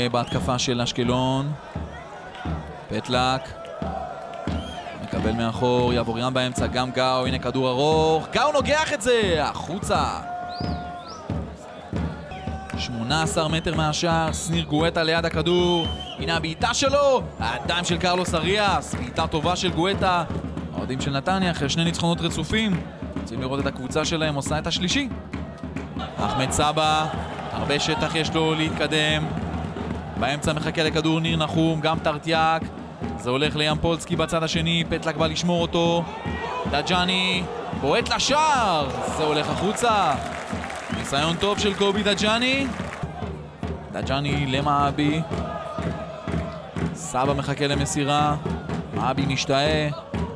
בהתקפה של אשקלון. פטלק מקבל מאחור, יבוריאן באמצע, גם גאו, הנה כדור ארוך, גאו נוגח את זה, החוצה. 18 מטר מהשאר, שניר גואטה ליד הכדור, הנה הבעיטה שלו, הידיים של קרלוס אריאס, בעיטה טובה של גואטה. האוהדים של נתניה אחרי שני ניצחונות רצופים רוצים לראות את הקבוצה שלהם עושה את השלישי. אחמד סבא, הרבה שטח יש לו להתקדם, באמצע מחכה לכדור ניר נחום, גם טרטיאק, זה הולך לימפולסקי בצד השני, פטלק בא לשמור אותו, דג'אני בועט לשער, זה הולך החוצה. ניסיון טוב של קובי דג'אני, דג'אני למאבי, סבא מחכה למסירה, מאבי משתאה,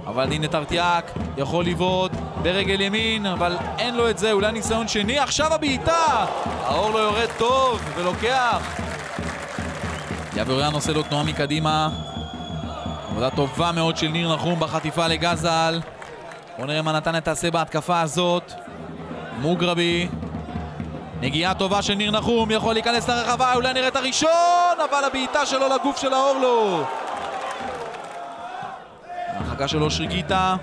אבל הנה טרטיאק יכול לבעוט ברגל ימין, אבל אין לו את זה, אולי ניסיון שני, עכשיו הבעיטה, האור לא יורד טוב ולוקח. יבוריאן עושה לו תנועה מקדימה, עבודה טובה מאוד של ניר נחום בחטיפה לגזל. בואו נראה מה נתניה תעשה בהתקפה הזאת. מוגרבי, נגיעה טובה של ניר נחום, יכול להיכנס לרחבה, אולי נראה את הראשון, אבל הבעיטה שלו לגוף של האורלו. ההרחקה של אושרי גיטה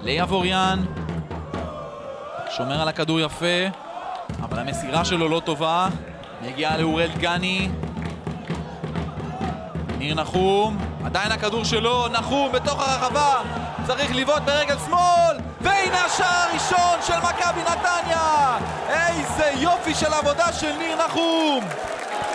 ליבוריאן, שומר על הכדור יפה, אבל המסירה שלו לא טובה. נגיעה לאורל גני, ניר נחום, עדיין הכדור שלו, נחום בתוך הרחבה, צריך לבעוט ברגל שמאל, והנה השער הראשון של מכבי נתניה. איזה יופי של עבודה של ניר נחום.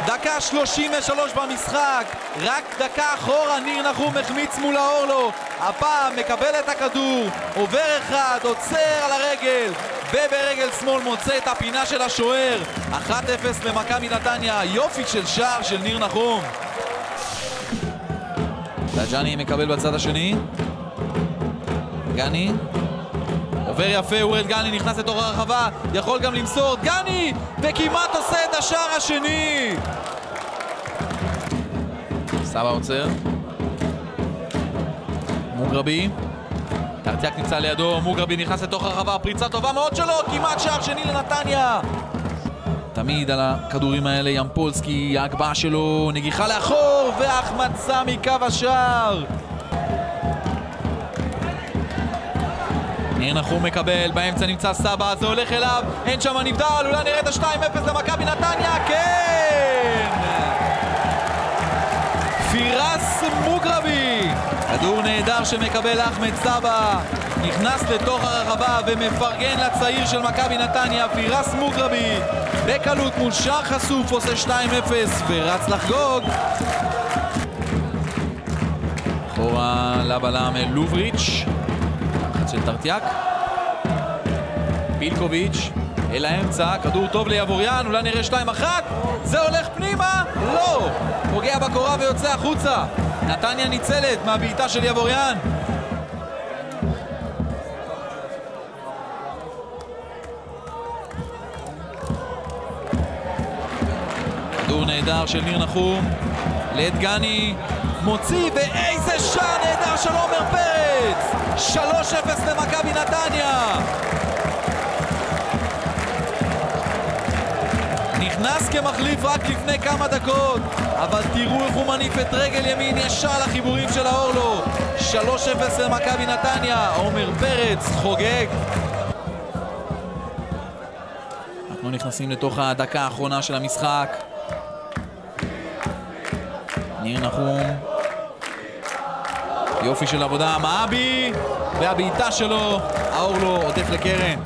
דקה 33 במשחק, רק דקה אחורה ניר נחום החמיץ מול האורלו, הפעם מקבל את הכדור, עובר אחד, עוצר על הרגל, וברגל שמאל מוצא את הפינה של השוער. 1-0 למכבי נתניה, יופי של שער של ניר נחום. דג'אני מקבל בצד השני, גני עובר יפה, אורל גני נכנס לתוך הרחבה, יכול גם למסור, גני וכמעט עושה את השער השני. סבא עוצר, מוגרבי, טרטיאק נמצא לידו, מוגרבי נכנס לתוך הרחבה, פריצה טובה מאוד שלו, כמעט שער שני לנתניה. תמיד על הכדורים האלה ימפולסקי, ההגבהה שלו, נגיחה לאחור והחמצה מקו השער. ניר נחום מקבל, באמצע נמצא סבא, זה הולך אליו, אין שם נבדל, אולי נראה את ה-2-0 למכבי נתניה, כן! פירס מוגרבי, כדור נהדר שמקבל אחמד סבא, נכנס לתוך הרחבה ומפרגן לצעיר של מכבי נתניה, פירס מוגרבי, בקלות מול שער חשוף עושה 2-0 ורץ לחגוג. אחורה לבלם לובריץ', של טרטיאק, פילקוביץ' אל האמצע, כדור טוב ליבוריאן, אולי נראה 2-1, זה הולך פנימה, לא, פוגע בקורה ויוצא החוצה. נתניה ניצלת מהבעיטה של יבוריאן. כדור נהדר של ניר נחום, לדגני, מוציא, ואיזה שער נהדר של עומר פרץ. 3-0 למכבי נתניה. נכנס כמחליף רק לפני כמה דקות, אבל תראו איך הוא מניף את רגל ימין ישר לחיבורים של האורלו. 3-0 למכבי נתניה, עומר פרץ חוגג. אנחנו נכנסים לתוך הדקה האחרונה של המשחק. ניר נחום, יופי של עבודה, מאבי, והבעיטה שלו, האורלו עוטף לקרן.